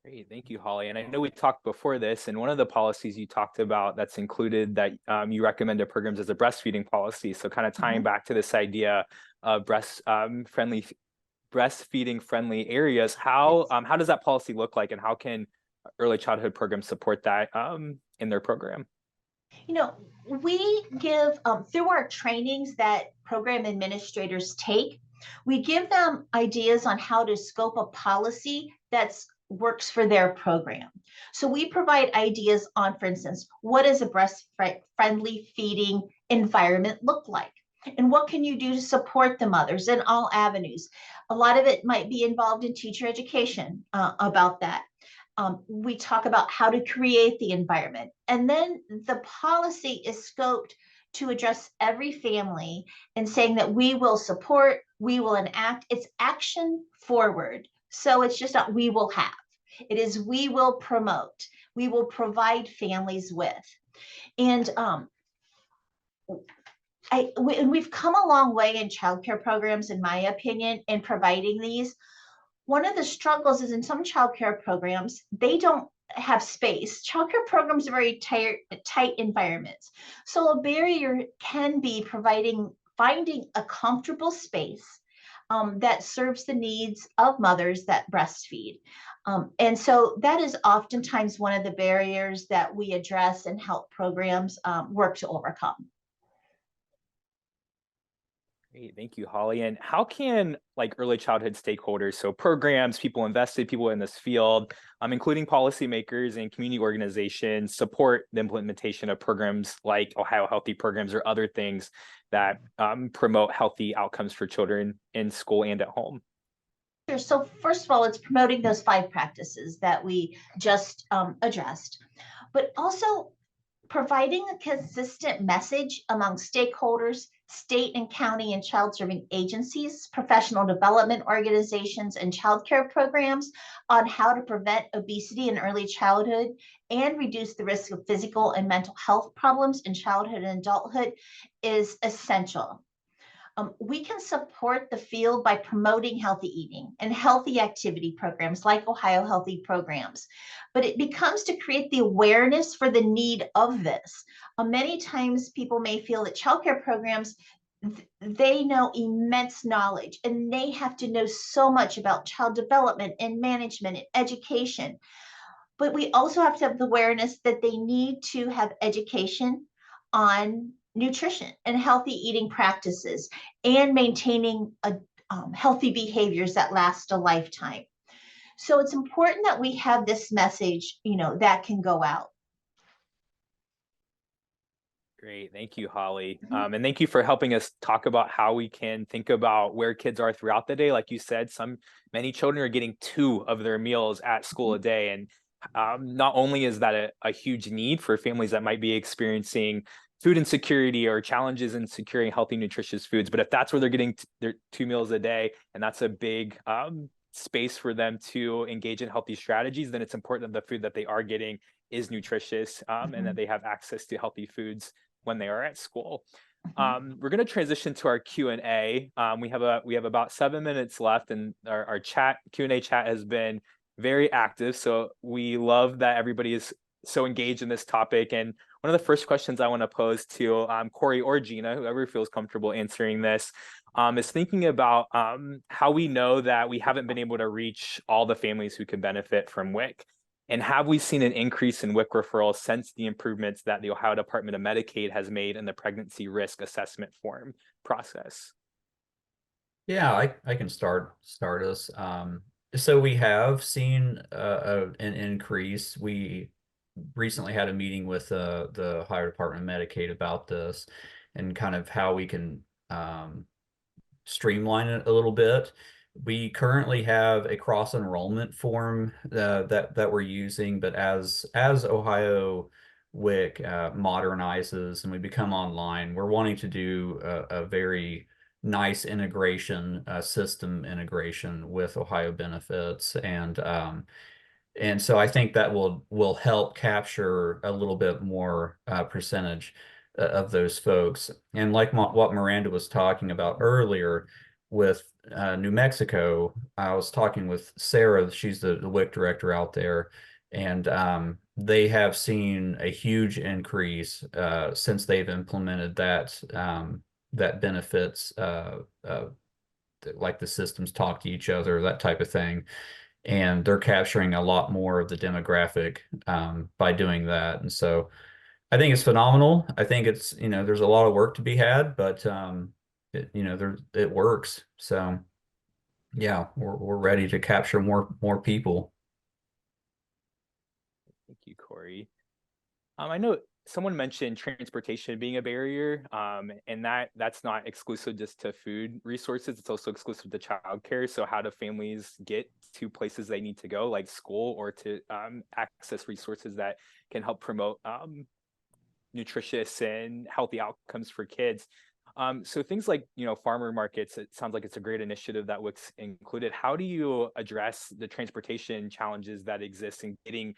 Great, thank you, Holly. And I know we talked before this, and one of the policies you talked about that's included that you recommended programs as a breastfeeding policy. So kind of tying back to this idea of breastfeeding friendly areas, how does that policy look like, and how can early childhood programs support that in their program? You know, we give through our trainings that program administrators take, we give them ideas on how to scope a policy that's works for their program. So we provide ideas on, for instance, what does a breast-friendly feeding environment look like? And what can you do to support the mothers in all avenues? A lot of it might be involved in teacher education about that. We talk about how to create the environment. And then the policy is scoped to address every family and saying that we will support, we will enact. It's action forward. So it's just not we will have. It is we will promote, we will provide families with. And we've come a long way in childcare programs, in my opinion, in providing these. One of the struggles is in some childcare programs, they don't have space. Childcare programs are very tight environments. So a barrier can be finding a comfortable space that serves the needs of mothers that breastfeed. And so that is oftentimes one of the barriers that we address and help programs work to overcome. Great, thank you, Holly. And how can like early childhood stakeholders, so programs, people invested, people in this field, including policymakers and community organizations, support the implementation of programs like Ohio Healthy Programs or other things that promote healthy outcomes for children in school and at home? Sure. So first of all, it's promoting those 5 practices that we just addressed, but also providing a consistent message among stakeholders, state and county and child serving agencies, professional development organizations, and childcare programs on how to prevent obesity in early childhood and reduce the risk of physical and mental health problems in childhood and adulthood is essential. We can support the field by promoting healthy eating and healthy activity programs like Ohio Healthy Programs, but it becomes to create the awareness for the need of this. Many times people may feel that childcare programs, they know immense knowledge and they have to know so much about child development and management and education. But we also have to have the awareness that they need to have education on nutrition and healthy eating practices and maintaining healthy behaviors that last a lifetime. So it's important that we have this message, that can go out. Great, thank you, Holly. And thank you for helping us talk about how we can think about where kids are throughout the day. Like you said, many children are getting 2 of their meals at school a day. And not only is that a huge need for families that might be experiencing food insecurity or challenges in securing healthy, nutritious foods, but if that's where they're getting their 2 meals a day, and that's a big space for them to engage in healthy strategies, then it's important that the food that they are getting is nutritious and that they have access to healthy foods when they are at school. We're going to transition to our Q&A. We have about 7 minutes left, and our Q&A chat has been very active. So we love that everybody is so engaged in this topic. And one of the first questions I want to pose to Corey or Gina, whoever feels comfortable answering this, is thinking about how we know that we haven't been able to reach all the families who can benefit from WIC. And have we seen an increase in WIC referrals since the improvements that the Ohio Department of Medicaid has made in the pregnancy risk assessment form process? Yeah, I can start us. So we have seen an increase. We recently had a meeting with the Ohio Department of Medicaid about this and kind of how we can streamline it a little bit. We currently have a cross enrollment form that we're using, but as Ohio WIC modernizes and we become online, we're wanting to do a very nice integration, system integration with Ohio Benefits, and so I think that will help capture a little bit more percentage of those folks. And like what Miranda was talking about earlier with New Mexico, I was talking with Sarah, she's the WIC director out there, and they have seen a huge increase since they've implemented that benefits, like the systems talk to each other, that type of thing. And they're capturing a lot more of the demographic by doing that. And so I think it's phenomenal. I think it's, there's a lot of work to be had, but it works. So yeah, we're ready to capture more people. Thank you, Corey. I know someone mentioned transportation being a barrier, and that's not exclusive just to food resources. It's also exclusive to childcare. So how do families get to places they need to go, like school, or to access resources that can help promote nutritious and healthy outcomes for kids? So things like, farmer markets, it sounds like it's a great initiative that WIC's included. How do you address the transportation challenges that exist in getting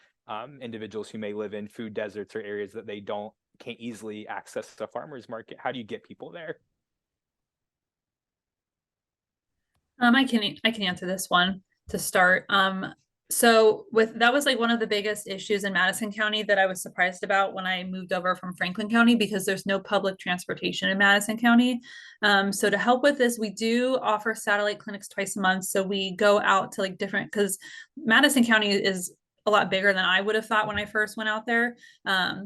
individuals who may live in food deserts or areas that they can't easily access a farmer's market? How do you get people there? I can answer this one to start. So that was like one of the biggest issues in Madison County that I was surprised about when I moved over from Franklin County, because there's no public transportation in Madison County. So to help with this, we do offer satellite clinics twice a month. So we go out to like different, because Madison County is a lot bigger than I would have thought when I first went out there. But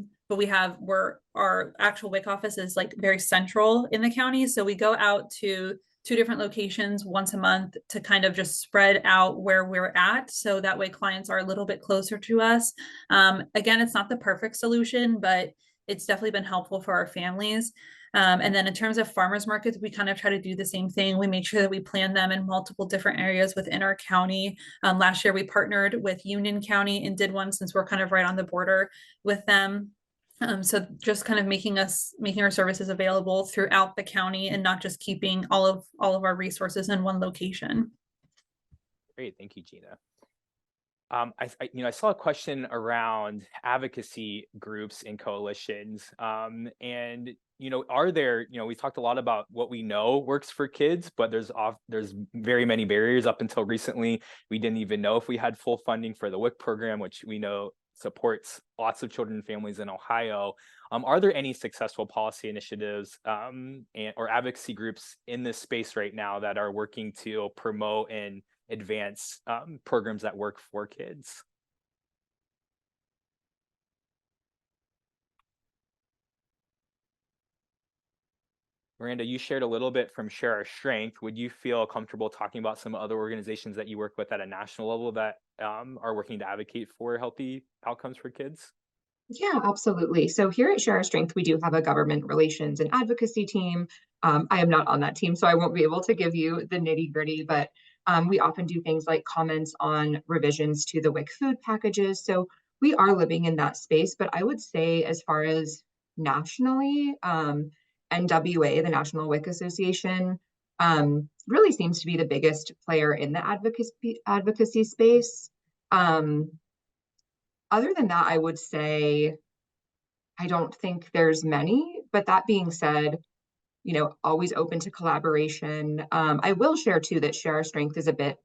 our actual WIC office is like very central in the county. So we go out to 2 different locations once a month to kind of just spread out where we're at. So that way clients are a little bit closer to us. Again, it's not the perfect solution, but it's definitely been helpful for our families. And then in terms of farmers markets, we kind of try to do the same thing. We make sure that we plan them in multiple different areas within our county. Last year, we partnered with Union County and did one, since we're kind of right on the border with them. So just kind of making our services available throughout the county and not just keeping all of our resources in one location. Great, thank you, Gina. I saw a question around advocacy groups and coalitions, and are there, we talked a lot about what we know works for kids, but there's very many barriers. Up until recently, we didn't even know if we had full funding for the WIC program, which we know supports lots of children and families in Ohio. Are there any successful policy initiatives or advocacy groups in this space right now that are working to promote and advance programs that work for kids? Miranda, you shared a little bit from Share Our Strength. Would you feel comfortable talking about some other organizations that you work with at a national level that are working to advocate for healthy outcomes for kids? Yeah, absolutely. So here at Share Our Strength, we do have a government relations and advocacy team. I am not on that team, so I won't be able to give you the nitty-gritty, but we often do things like comments on revisions to the WIC food packages. So we are living in that space, but I would say as far as nationally, NWA, the National WIC Association, really seems to be the biggest player in the advocacy space. Other than that, I would say I don't think there's many, but that being said, always open to collaboration. I will share too that Share Our Strength is a bit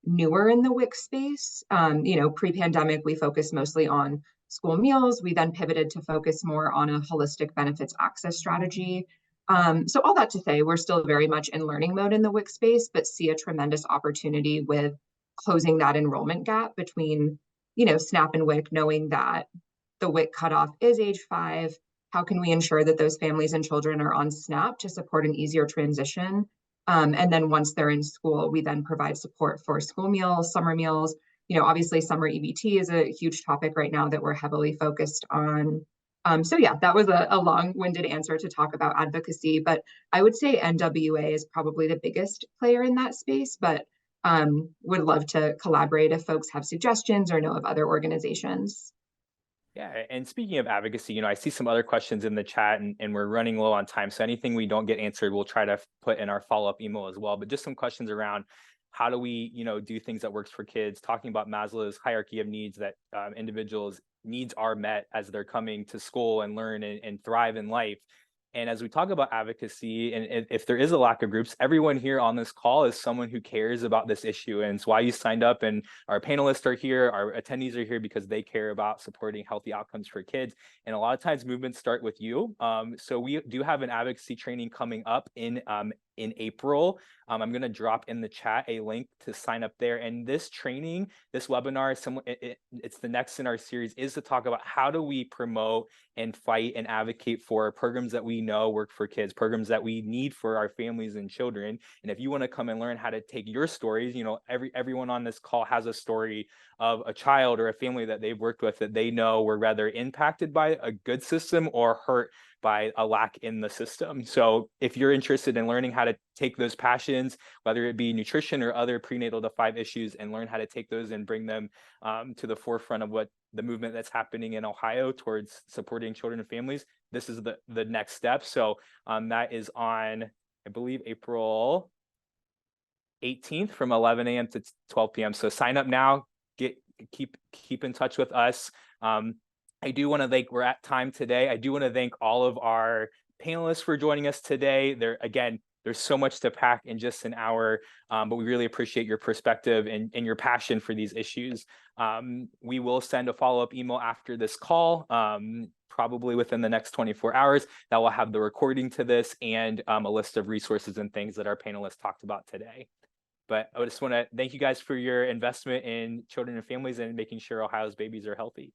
newer in the WIC space. Pre-pandemic, we focused mostly on school meals. We then pivoted to focus more on a holistic benefits access strategy. So all that to say, we're still very much in learning mode in the WIC space, but see a tremendous opportunity with closing that enrollment gap between SNAP and WIC, knowing that the WIC cutoff is age 5. How can we ensure that those families and children are on SNAP to support an easier transition? And then once they're in school, we then provide support for school meals, summer meals. Obviously summer EBT is a huge topic right now that we're heavily focused on. So yeah, that was a long-winded answer to talk about advocacy, but I would say NWA is probably the biggest player in that space, but would love to collaborate if folks have suggestions or know of other organizations. Yeah, and speaking of advocacy, I see some other questions in the chat, and we're running low on time. So anything we don't get answered, we'll try to put in our follow-up email as well. But just some questions around how do we, do things that works for kids, talking about Maslow's hierarchy of needs, that individuals' needs are met as they're coming to school and learn and thrive in life. And as we talk about advocacy, and if there is a lack of groups, everyone here on this call is someone who cares about this issue. And it's why you signed up, and our panelists are here, our attendees are here because they care about supporting healthy outcomes for kids. And a lot of times movements start with you. So we do have an advocacy training coming up in April. I'm going to drop in the chat a link to sign up there. And this training, this webinar, it's the next in our series, is to talk about how do we promote and fight and advocate for programs that we know work for kids, programs that we need for our families and children. And if you want to come and learn how to take your stories, everyone on this call has a story of a child or a family that they've worked with that they know were rather impacted by a good system or hurt by a lack in the system. So if you're interested in learning how to take those passions, whether it be nutrition or other prenatal to 5 issues, and learn how to take those and bring them to the forefront of what the movement that's happening in Ohio towards supporting children and families, this is the next step. So that is on, I believe, April 18th from 11 a.m. to 12 p.m. So sign up now, keep in touch with us. I do want to thank, we're at time today. I do want to thank all of our panelists for joining us today. There's so much to pack in just an hour, but we really appreciate your perspective and your passion for these issues. We will send a follow-up email after this call, probably within the next 24 hours, that will have the recording to this and a list of resources and things that our panelists talked about today. But I just want to thank you guys for your investment in children and families and making sure Ohio's babies are healthy.